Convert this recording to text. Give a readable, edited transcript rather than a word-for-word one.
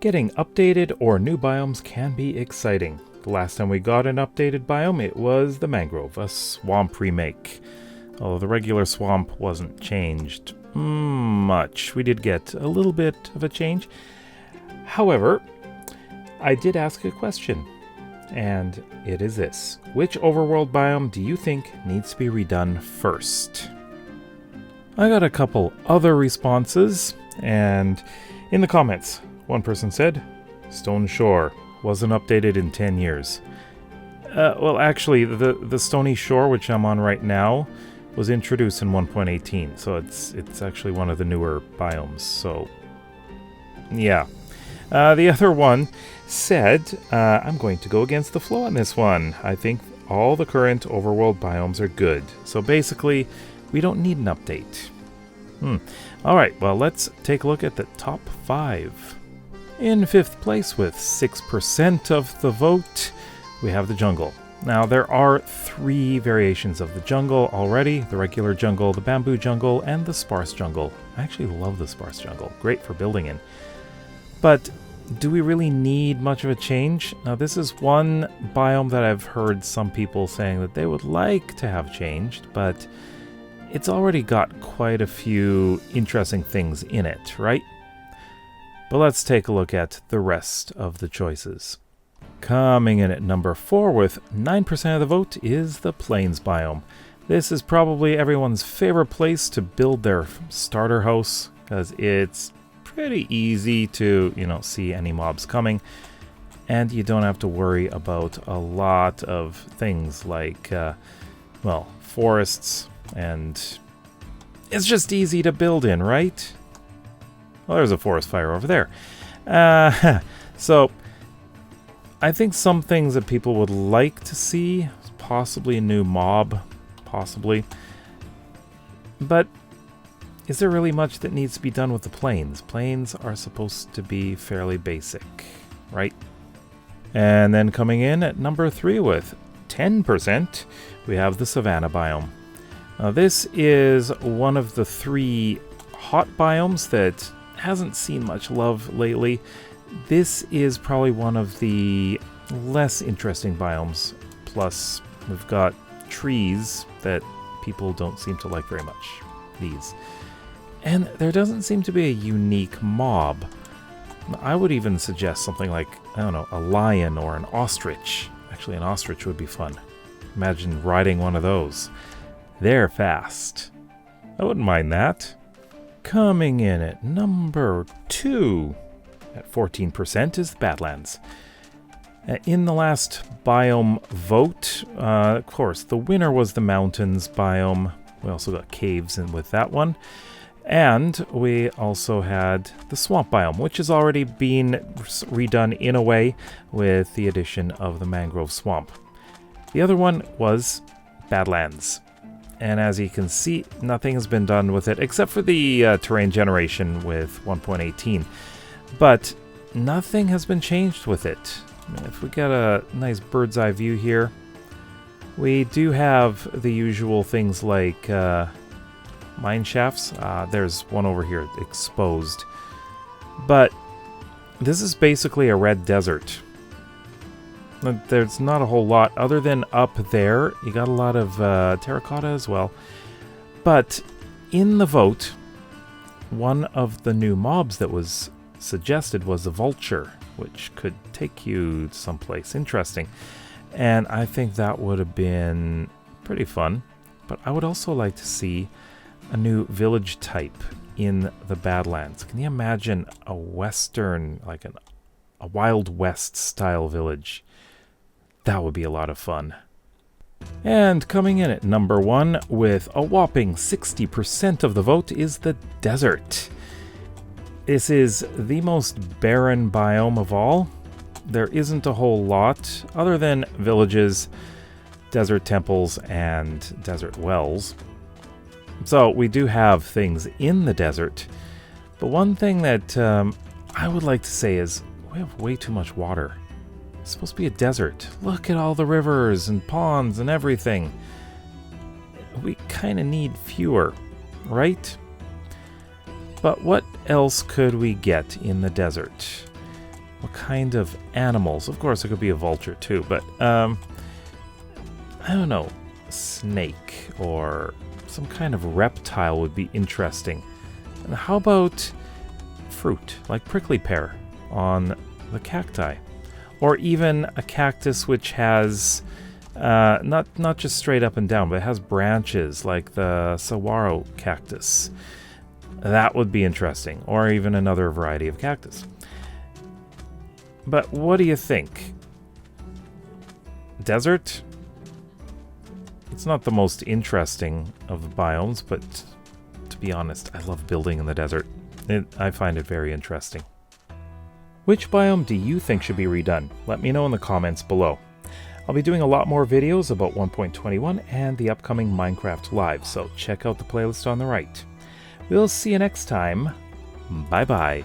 Getting updated or new biomes can be exciting. The last time we got an updated biome, it was the mangrove, a swamp remake. Although the regular swamp wasn't changed much. We did get a little bit of a change. However, I did ask a question, and it is this. Which overworld biome do you think needs to be redone first? I got a couple other responses, and in the comments, one person said, Stone Shore wasn't updated in 10 years. Well, actually, the Stony Shore, which I'm on right now, was introduced in 1.18, so it's actually one of the newer biomes, so yeah. The other one said, I'm going to go against the flow on this one. I think all the current overworld biomes are good, so basically, we don't need an update. Alright, well, let's take a look at the top 5. In 5th place with 6% of the vote, we have the jungle. Now, there are 3 variations of the jungle already. The regular jungle, the bamboo jungle, and the sparse jungle. I actually love the sparse jungle. Great for building in. But do we really need much of a change? Now, this is one biome that I've heard some people saying that they would like to have changed, but it's already got quite a few interesting things in it, right? But let's take a look at the rest of the choices. Coming in at number 4 with 9% of the vote is the Plains biome. This is probably everyone's favorite place to build their starter house, because it's pretty easy to, see any mobs coming, and you don't have to worry about a lot of things like, forests, and it's just easy to build in, right? Well, there's a forest fire over there. So, I think some things that people would like to see, possibly a new mob, possibly. But is there really much that needs to be done with the plains? Plains are supposed to be fairly basic, right? And then coming in at number 3 with 10%, we have the savanna biome. Now, this is one of the 3 hot biomes that hasn't seen much love lately. This is probably one of the less interesting biomes. Plus, we've got trees that people don't seem to like very much. These. And there doesn't seem to be a unique mob. I would even suggest something like, a lion or an ostrich. Actually, an ostrich would be fun. Imagine riding one of those. They're fast. I wouldn't mind that. Coming in at number 2 at 14% is the Badlands. In the last biome vote, of course, the winner was the mountains biome. We also got caves in with that one. And we also had the swamp biome, which has already been redone in a way with the addition of the mangrove swamp. The other one was Badlands. And as you can see, nothing has been done with it except for the terrain generation with 1.18. But nothing has been changed with it. If we get a nice bird's eye view here, we do have the usual things like mine shafts. There's one over here exposed. But this is basically a red desert. There's not a whole lot other than up there. You got a lot of terracotta as well. But in the vote, one of the new mobs that was suggested was the vulture, which could take you someplace interesting. And I think that would have been pretty fun. But I would also like to see a new village type in the Badlands. Can you imagine a western, like a Wild West style village? That would be a lot of fun. And coming in at number 1 with a whopping 60% of the vote is the desert. This is the most barren biome of all. There isn't a whole lot other than villages, desert temples, and desert wells. So we do have things in the desert, but one thing that I would like to say is we have way too much water. It's supposed to be a desert. Look at all the rivers and ponds and everything. We kind of need fewer, right? But what else could we get in the desert? What kind of animals? Of course, it could be a vulture too, but I don't know. Snake or some kind of reptile would be interesting. And how about fruit, like prickly pear on the cacti? Or even a cactus which has not just straight up and down, but it has branches like the saguaro cactus. That would be interesting. Or even another variety of cactus. But what do you think? Desert? It's not the most interesting of the biomes, but to be honest, I love building in the desert. I find it very interesting. Which biome do you think should be redone? Let me know in the comments below. I'll be doing a lot more videos about 1.21 and the upcoming Minecraft Live, so check out the playlist on the right. We'll see you next time. Bye bye.